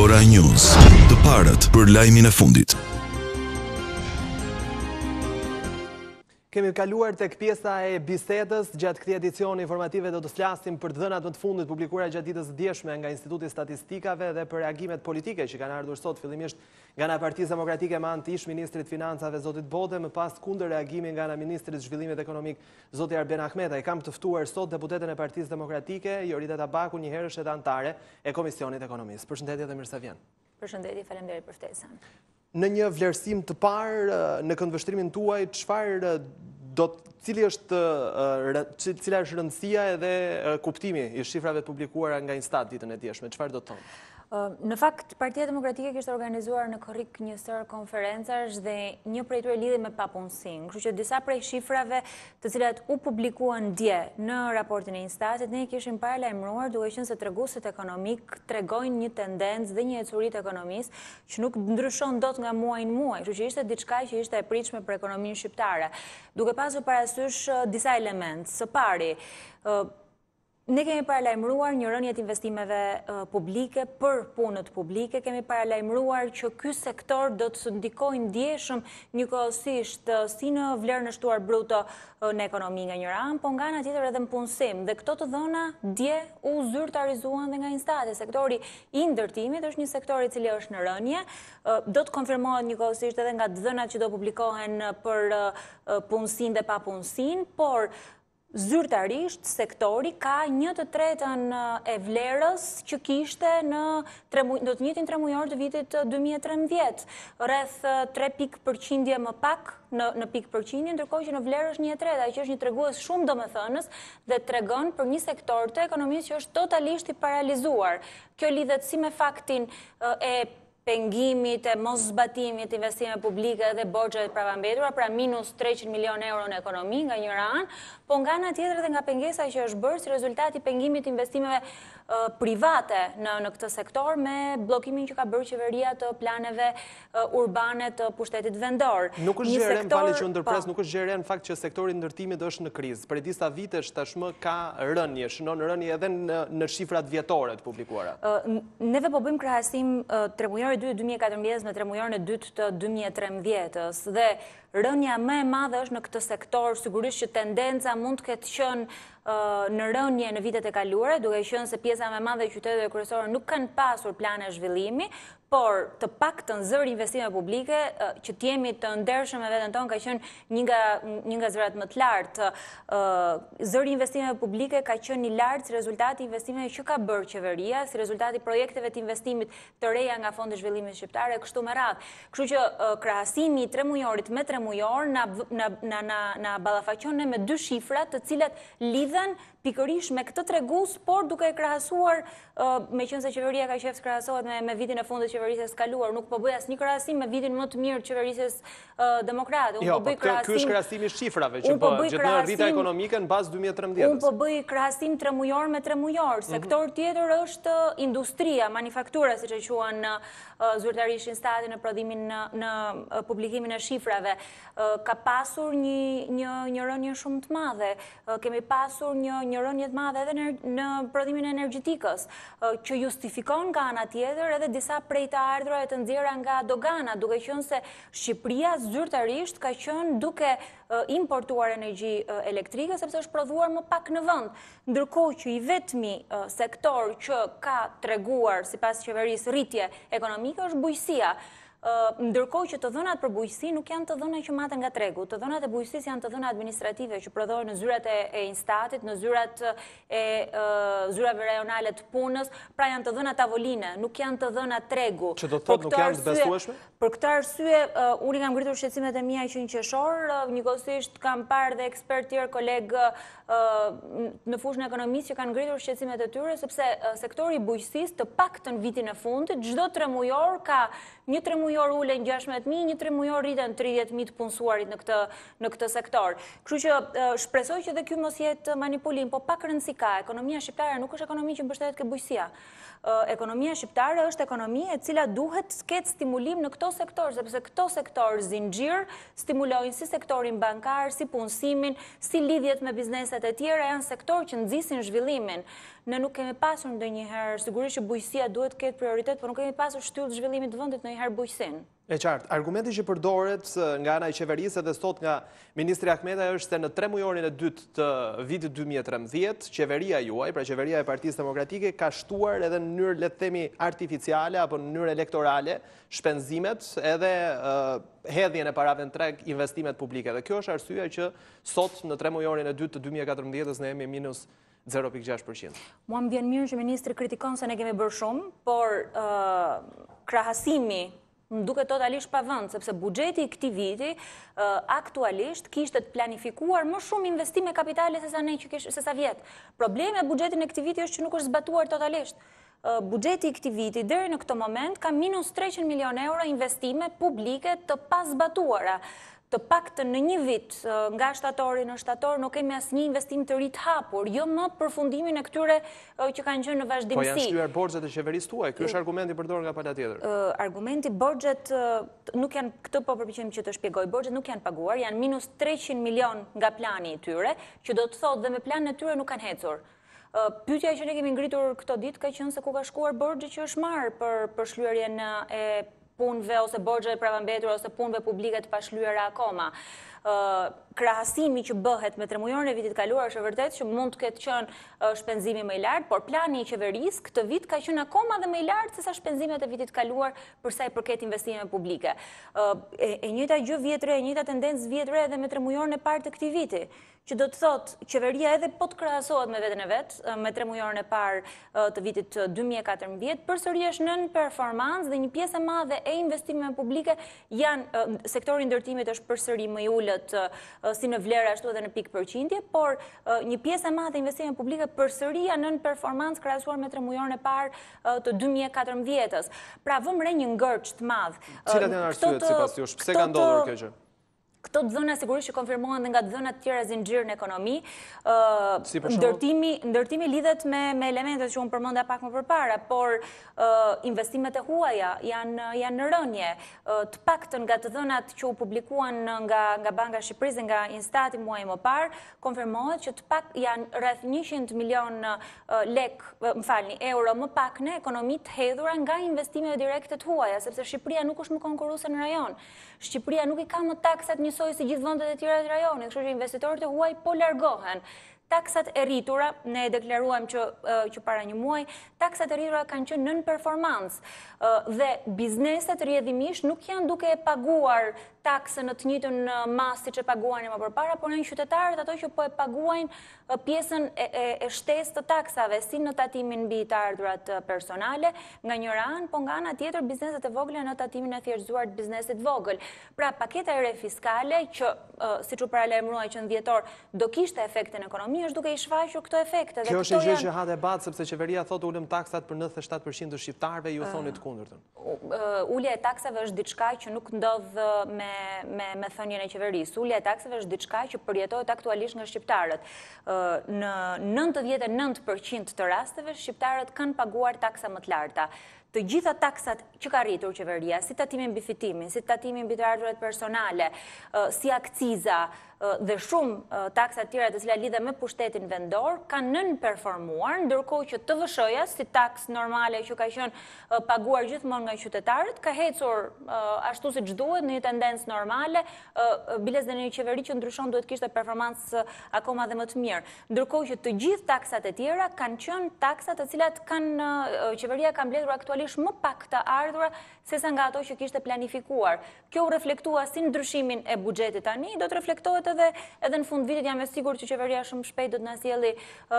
Ora News, të parët për lajmin e fundit. Kemi kaluar tek pjesa e bisedës. Gjatë këtij edicioni informative do të flasim për të dhënat më të fundit publikuara gjatë ditës së djeshme nga Instituti i Statistikave dhe për reagimet politike që kanë ardhur sot fillimisht nga ana e Partisë Demokratike me anë të ish-ministrit Financave zotit Bode, më pas kundër reagimi nga ana e ministrit të Zhvillimit Ekonomik zoti Arben Ahmetaj. Kam të ftuar sot deputeten e Partisë Demokratike, Jorita Tabaku, një herësh edhe antare e Komisionit Ekonomisë. Përshëndetje dhe mirë se vjen. Përshëndetje, faleminderit për ftesën. Në një vlerësim të parë, në këndvështrimin tuaj, cila është rëndësia edhe kuptimi i shifrave të publikuara nga Instat ditën e djeshme? Çfarë do të thonë? Në fakt, Partia Demokratike kishte organizuar në Korrik një sër konferencash dhe një prej tyre lidhej me papunësinë. Kështu që disa prej shifrave të cilat u publikuan dje në raportin e Instatit, ne kishim paralajmëruar duke qenë se treguesit ekonomik tregojnë një tendencë dhe një ecuri të ekonomisë që nuk ndryshon dot nga muaji në muaj. Kështu që ishte diçka që ishte e pritshme për ekonominë shqiptare. Duke pasur parasysh disa elementë. Së pari, ne kemi paralajmëruar një rënje të investimeve publike për punët publike, kemi paralajmëruar që ky sektor do të ndikojë ndjeshëm njëkohësisht si në vlerën e shtuar bruto në ekonomi nga njëra anë, po nga ana tjetër edhe në punësim. Dhe këto të dhëna dje u zyrtarizuan dhe nga Instati. Sektori i ndërtimit është një sektor i cili është në rënje, do të konfirmohet njëkohësisht edhe nga dhënat që do publikohen për punësinë dhe papunësinë, por zyrtarisht sektori ka 1/3 e vlerës që kishte do të njëjtin 3 mujor të vitit 2013, rreth 3 pikë përqindje më pak në pikë përqindje, ndërkohë që në vlerë është 1/3, që është një tregues shumë domethënës dhe tregon për një sektor të ekonomisë që është totalisht i paralizuar. Kjo lidhet si me faktin e pengimit e mos zbatimit të investimeve publike dhe borxheve të parambetura, pra minus 300 milion euro në ekonomi nga njëra anë, po nga ana tjetër dhe nga pengesa që është bërë si rezultat i pengimit të investimeve private në këtë sektor me bllokimin që ka bërë qeveria të planeve urbane të pushtetit vendor. Nuk është gjë e re, falni që ndërpres, nuk është gjë e re në fakt që sektori i ndërtimit është në krizë. Për disa vitesh tashmë ka rënje, shënon rënje edhe në shifrat vjetore të publikuara. Neve po bëjmë krahasim tremujor 2014 me tremujorin e dytë të 2013-s dhe rënja më e madhe është në këtë sektor. Sigurisht që tendenca mund të ketë qenë në rënje në vitet e kaluara, duke qenë se pjesa më e madhe e qyteteve kryesore nuk kanë pasur plane zhvillimi, por të paktën zëri investime publike, që të jemi të ndershëm me veten tonë, ka qenë një nga zërat më të lartë. Zëri investimeve publike ka qenë i lartë si rezultati i investimeve që ka bërë qeveria, si rezultati i projekteve të investimit të reja nga Fondi i Zhvillimit Shqiptar e kështu me radhë. Kështu që krahasimi i 3 mujorit me 3 mujor na ballafaqon me 2 shifra të cilat lidhen pikërisht me këtë tregues, por duke e krahasuar, meqense qeveria ka qef të krahasohet me vitin e fundit të qeverisë së kaluar, nuk po bëj asnjë krahasim me vitin më të mirë të qeverisë demokrate. Jo, ky është krahasimi i shifrave që gjithë rrita ekonomike në bazë 2013. Unë po bëj krahasim 3 mujor me 3 mujor. Sektor tjetër është industria, manufaktura, siç e quajnë zyrtarisht Instati në prodhimin në publikimin e shifrave. Ka pasur një rënje shumë të madhe. Kemi pasur një rënje të madhe edhe në prodhimin e energjetikës, që justifikon nga ana tjetër edhe disa prej të ardhurave të nxjerra nga dogana, duke qenë se Shqipëria zyrtarisht ka qenë duke importuar energji elektrike sepse është prodhuar më pak në vend, ndërkohë që i vetmi sektor që ka treguar sipas qeverisë rritje ekonomike është bujqësia. Ndërkohë që të dhënat për bujqësi nuk janë të dhëna që maten nga tregu. Të dhënat e bujqësisë janë të dhëna administrative që prodhohen në zyrat e Instatit, në zyrat e zyrave rajonale të punës, pra janë të dhëna tavoline, nuk janë të dhëna tregu. Që do të thotë nuk janë të besueshme? Për këtë arsye, unë kam ngritur shqetësimet e mia që në qeshor, njëkohësisht kam parë dhe ekspert tjerë kolegë në fushën e ekonomisë që kanë ngritur shqetësimet e tyre, sepse sektori i bujqësisë të paktën vitin e fundit, çdo 3 mujor ka një 3 mujor ulen 16.000, një 3 mujor rriten 30.000 të punësuarit në këtë sektor. Kështu që shpresoj që dhe ky mos jetë manipulim, po pak rëndësi ka. Ekonomia shqiptare nuk është ekonomi që mbështetet ke bujqësia. Ekonomia shqiptare është ekonomi e cila duhet ketë stimulim në këto sektor, sepse këto sektor zinxhir stimulojnë si sektorin bankar, si punësimin, si lidhjet me bizneset e tjera, janë sektor që nxisin zhvillimin. Ne nuk kemi pasur ndonjëherë, sigurisht që bujqësia duhet të ketë prioritet, por nuk kemi pasur shtyllë të zhvillimit të vendit ndonjëherë bujqësinë. E qartë, argumenti që përdoret nga ana e qeverisë dhe sot nga Ministri Ahmeta është se në 3 mujorin e dytë të vitit 2013, qeveria juaj, pra qeveria e Partisë Demokratike, ka shtuar edhe në mënyrë, le të themi, artificiale apo në mënyrë elektorale shpenzimet edhe hedhjen e parave në treg, investimet publike. Dhe kjo është arsyeja që sot në 3 mujorin e dytë të 2014 ne jemi minus 0.6%. Mua më vjen mirë që ministri kritikon se ne kemi bërë shumë, por krahasimi më duke totalisht pa vend, sepse buxheti i këtij viti aktualisht kishte të planifikuar më shumë investime kapitale se sa vjet. Problemi me buxhetin e këtij viti është që nuk është zbatuar totalisht. Buxheti i këtij viti deri në këtë moment ka minus 300 milion euro investime publike të pazbatuara. Të paktën në një vit, nga shtatori në shtator, nuk kemi asnjë investim të ri të hapur, jo më përfundimin e këtyre që kanë qenë në vazhdimsi. Po janë shtyar borxhet e qeverisë tuaj, ky është argumenti përdorur nga pala tjetër. Argumenti borxhet nuk janë, këtë po përpiqem që të shpjegoj, borxhet nuk janë paguar, janë minus 300 milion nga plani i tyre, që do të thotë dhe me planin e tyre nuk kanë ecur. Pyetja që ne kemi ngritur këto ditë ka qenë se ku ka shkuar borxhi që është marrë për shlyerjen e punëve ose borxheve pravambetur ose punëve publike të pashlyera akoma. Krahasimi që bëhet me 3 mujorin e vitit kaluar është vërtet që mund të ketë qenë shpenzimi më i lartë, por plani i qeverisë këtë vit ka qenë akoma dhe më i lartë se sa shpenzimet e vitit kaluar për sa i përket investimeve publike. E njëjta gjë vjetre, e njëjta tendencë vjetre edhe me 3 mujorin e parë të këtij viti, që do të thotë qeveria edhe po të krahasohet me veten e vet, me 3 mujorin e parë të vitit 2014, përsëri është nën performancë dhe një pjesë e madhe e investimeve publike janë sektori i ndërtimit është përsëri më i ulët si në vlerë ashtu edhe në pikë përqindje, por një pjesë e madhe e investimeve publike përsëri janë nën performancë krahasuar me 3 mujorin e parë të 2014-s. Pra vëmë re një ngërç të madh. Cilat janë arsyet sipas jush? Pse ka ndodhur kjo gjë? Këto dhëna sigurisht që konfirmohen dhe nga dhënat tjera zinxhir në ekonomi. Ndërtimi lidhet me elementet që unë përmenda pak më përpara, por investimet e huaja janë në rënje. Të paktën nga të dhënat që u publikuan nga Banka e Shqipërisë dhe nga Instati muaj më parë, konfirmohet që të pak janë rreth 100 milion euro më pak në ekonomi të hedhura nga investimet direkte të huaja, sepse Shqipëria nuk është më konkurruese në rajon. Shqipëria nuk i ka më taksat njësoj si gjithë vendet e tjera të rajonit, kështu që investitorët e huaj po largohen. Taksat e rritura, ne e deklaruam që para një muaj, taksat e rritura kanë qenë nën performancë dhe bizneset rrjedhimisht nuk janë duke e paguar taksën në të njëjtën masë siç e paguanin më përpara, por janë qytetarët ato që po e paguajnë pjesën e shtesë të taksave, si në tatimin mbi të ardhurat personale, nga njëra anë, po nga ana tjetër bizneset e vogla në tatimin e thjeshtëzuar të biznesit vogël. Pra paketa e re fiskale që siç u paralajmërua që në dhjetor do kishte efekte në ekonomi, është duke i shfaqur këto efekte. Kjo është një gjë që ha debat sepse qeveria thotë ulëm taksat për 97% të shqiptarëve, ju thoni të kundërtën. Ulja e taksave është diçka që nuk ndodh me thënien e qeverisë. Ulja e taksave është diçka që përjetohet aktualisht nga shqiptarët. Në 99% të rasteve shqiptarët kanë paguar taksa më të larta. Të gjitha taksat që ka rritur qeveria, si tatimin mbi fitimin, si tatimin mbi të ardhurat personale, si akciza dhe shumë taksat tjera të cilat lidhen me pushtetin vendor, kanë nënperformuar, ndërkohë që TVSH-ja, si taksë normale që ka qenë paguar gjithmonë nga qytetarët, ka ecur ashtu siç duhet në një tendencë normale, biles dhe në një qeveri që ndryshon duhet kishte performancë akoma dhe më të mirë. Ndërkohë që të gjithë taksat e tjera kanë qenë taksat të cilat qeveria ka mbledhur aktualisht më pak të ardhura sesa nga ato që kishte planifikuar. Kjo u reflektua si ndryshimin e buxhetit tani, do të reflektohet edhe në fund vitit. Jam e sigurt që qeveria shumë shpejt do të na sjellë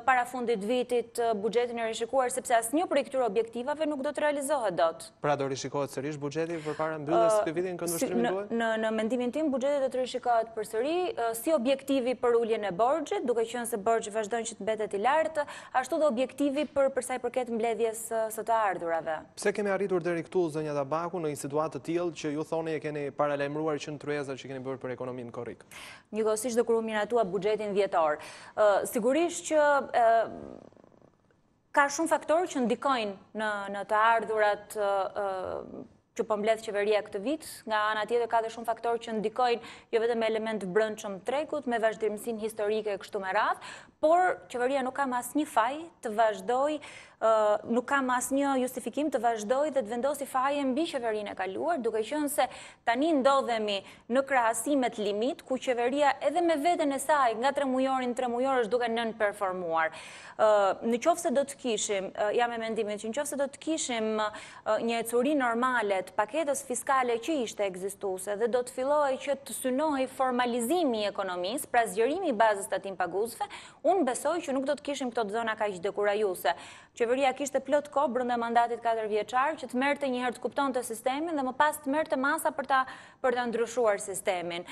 para fundit vitit buxhetin e rishikuar, sepse asnjë prej këtyre objektivave nuk do të realizohet dot. Pra do rishikohet sërish buxheti përpara mbylljes së vitit këndvështrimin tuaj? Në mendimin tim buxheti do të rishikohet përsëri si objektivi për uljen e borxhit, duke qenë se borxhi vazhdon që të mbetet i lartë, ashtu dhe objektivi për sa i përket mbledhjes së të ardhurave. Pse kemi arritur deri këtu, zënja Tabaku, në një situatë të tillë që ju thoni e keni paralajmëruar qendruesat që keni bërë për ekonominë korrik? Njëkohësisht do kur u miratua buxhetin vjetor. Sigurisht që ka shumë faktorë që ndikojnë në të ardhurat që po mbledh qeveria këtë vit, nga ana tjetër ka dhe shumë faktorë që ndikojnë jo vetëm me element brendshëm tregut, me vazhdimsinë historike e kështu me radhë, por qeveria nuk ka asnjë faj të vazhdoj, nuk kam asnjë justifikim të vazhdoj dhe të vendosi faje mbi qeverinë e kaluar, duke qenë se tani ndodhemi në krahasimet limit, ku qeveria edhe me veten e saj nga 3 mujor në 3 mujor është duke nën performuar. Në qoftë se do të kishim, jam e mendimit që në qoftë se do të kishim një ecuri normale të paketës fiskale që ishte ekzistuese dhe do të fillojë që të synohej formalizimi i ekonomisë, pra zgjerimi i bazës tatim paguzve, unë besoj që nuk do të kishim këto zona kaq dekurajuese. Qeveria kishte plot kohë brenda mandatit 4 vjeçar që të merrte një herë të kuptonte sistemin dhe më pas të merrte masa për ta ndryshuar sistemin.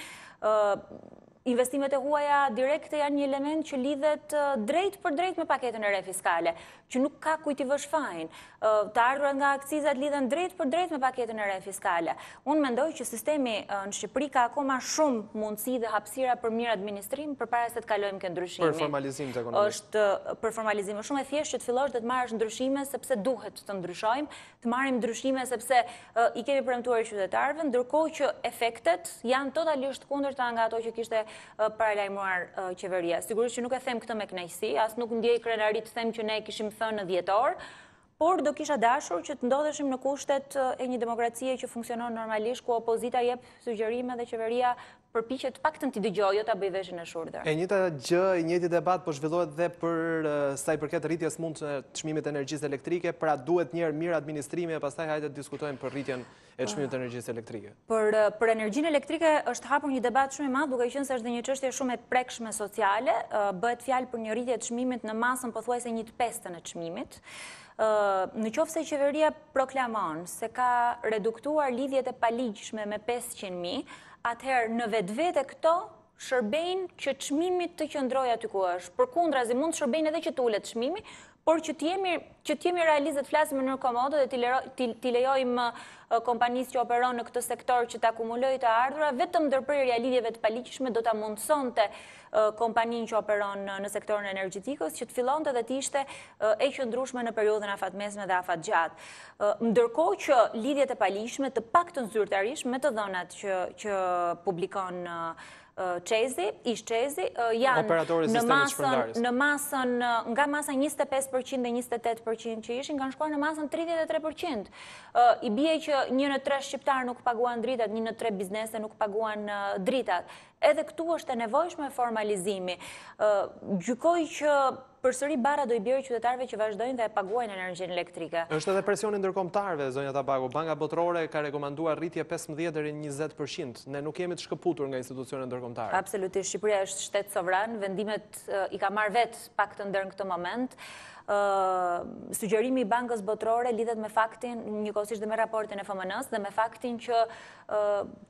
Investimet e huaja direkte janë një element që lidhet drejt për drejt me paketën e re fiskale, që nuk ka kujt i vësh fajin. Të ardhurat nga akcizat lidhen drejt për drejt me paketën e re fiskale. Unë mendoj që sistemi në Shqipëri ka akoma shumë mundësi dhe hapësira për mirë administrim përpara se të kalojmë ke ndryshimi. Për formalizim të ekonomisë. Është për formalizim shumë e thjeshtë që të fillosh dhe të marrësh ndryshime sepse duhet të ndryshojmë, të marrim ndryshime sepse i kemi premtuar qytetarëve, ndërkohë që efektet janë totalisht kundërta nga ato që kishte paralajmëruar qeveria. Sigurisht që nuk e them këtë me kënaqësi, as nuk ndjej krenari të them që ne kishim thënë në dhjetor, por do kisha dashur që të ndodheshim në kushtet e një demokracie që funksionon normalisht, ku opozita jep sugjerime dhe qeveria përpiqet të paktën t'i dëgjojë, jo ta bëj veshin e shurdhër. E njëjta gjë, i njëjti debat po zhvillohet dhe për sa i përket rritjes mund të çmimit të energjisë elektrike, pra duhet një herë mirë administrimi e pastaj hajde të diskutojmë për rritjen e çmimit të energjisë elektrike. Për energjinë elektrike është hapur një debat shumë i madh, duke qenë se është dhe një çështje shumë e prekshme sociale, bëhet fjalë për një rritje të çmimit në masën pothuajse 1/5 e çmimit. Në qoftë se qeveria proklamon se ka reduktuar lidhjet e paligjshme me 500.000, atëherë në vetvete këto shërbejnë që çmimi të qëndrojë aty ku është. Përkundrazi mund të shërbejnë edhe që të ulet çmimi, por që të jemi realistë të flasim në mënyrë komode dhe t'i lejojmë kompanisë që operon në këtë sektor që të akumulojë të ardhura, vetëm ndërprerja e lidhjeve të paligjshme do ta mundsonte kompaninë që operon në sektorin energjetikës që të fillonte dhe të ishte e qëndrueshme në periudhën afatmesme dhe afatgjatë. Ndërkohë që lidhjet e paligjshme të paktën zyrtarisht me të dhënat që publikon ish Qezi, janë në masën, nga masa 25% dhe 28% që ishin, kanë shkuar në masën 33%. I bie që 1/3 shqiptar nuk paguan dritat, 1/3 biznese nuk paguan dritat. Edhe këtu është e nevojshme formalizimi. Gjykoj që përsëri bara do i bjerë qytetarëve që vazhdojnë dhe e paguajnë energjinë elektrike. Është edhe presioni ndërkombëtarëve, zonja Tabaku. Banka Botërore ka rekomanduar rritje 15 deri në 20%. Ne nuk jemi të shkëputur nga institucionet ndërkombëtare. Absolutisht, Shqipëria është shtet sovran, vendimet i ka marrë vetë paktën deri në këtë moment. Sugjerimi i Bankës Botërore lidhet me faktin, njëkohësisht dhe me raportin e FMN-s dhe me faktin që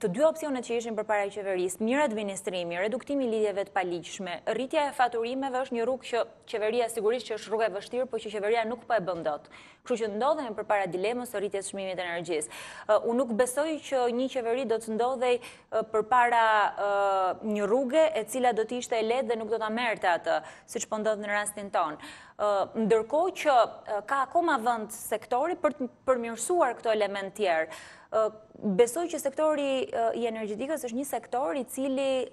të dy opsionet që ishin përpara qeverisë, mirë administrimi, reduktimi i lidhjeve të paligjshme, rritja e faturimeve është një rrugë që qeveria sigurisht që është rrugë e vështirë, por që qeveria nuk po e bën dot. Kështu që ndodhemi përpara dilemës së rritjes së çmimit të energjisë. Unë nuk besoj që një qeveri do të ndodhej përpara një rruge e cila do të ishte e lehtë dhe nuk do ta merrte atë, siç po ndodh në rastin ton. Ndërkohë që ka akoma vend sektori për të përmirësuar këto element tjerë. Besoj që sektori i energjetikës është një sektor i cili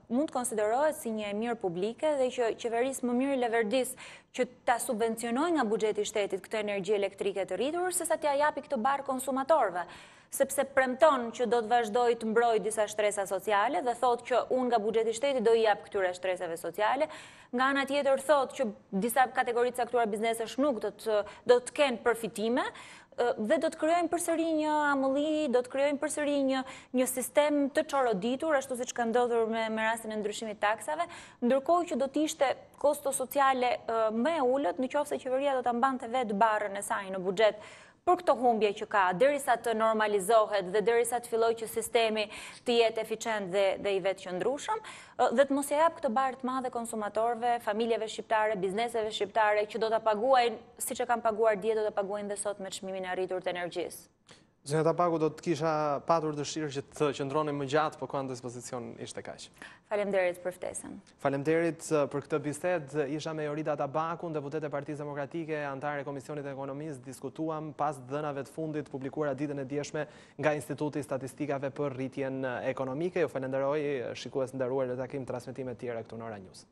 mund të konsiderohet si një e mirë publike dhe që qeverisë më mirë leverdis që ta subvencionojë nga buxheti i shtetit këtë energji elektrike të rritur, sesa t'ia japi këtë barë konsumatorëve, sepse premton që do të vazhdojë të mbrojë disa shtresa sociale dhe thotë që unë nga buxheti i shtetit do i jap këtyre shtresave sociale. Nga ana tjetër thotë që disa kategori të caktuara biznesesh nuk do të kenë përfitime dhe do të krijojnë përsëri një amulli, do të krijojnë përsëri një sistem të çoroditur, ashtu siç ka ndodhur me rastin e ndryshimit të taksave, ndërkohë që do të ishte kosto sociale më e ulët nëse qeveria do ta mbante vetë barrën e saj në buxhet për këto humbje që ka, derisa të normalizohet dhe derisa të filloj që sistemi të jetë eficient dhe i vetë qëndrueshëm, dhe të mos ia jap këtë barë të madhe konsumatorëve, familjeve shqiptare, bizneseve shqiptare që do ta paguajnë, siç e kanë paguar dje, do ta paguajnë dhe sot me çmimin e arritur të energjisë. Zonja Tapaku, do të kisha patur dëshirë që të qëndroni më gjatë, po kanë dispozicion ishte kaq. Faleminderit për ftesën. Faleminderit për këtë bisedë. Isha me Jorida Tabakun, deputete e Partisë Demokratike, antare e Komisionit e Ekonomisë, diskutuam pas dhënave të fundit publikuara ditën e djeshme nga Instituti i Statistikave për rritjen ekonomike. Ju falenderoj, shikues nderuar, do të takim transmetime të tjera këtu në Ora News.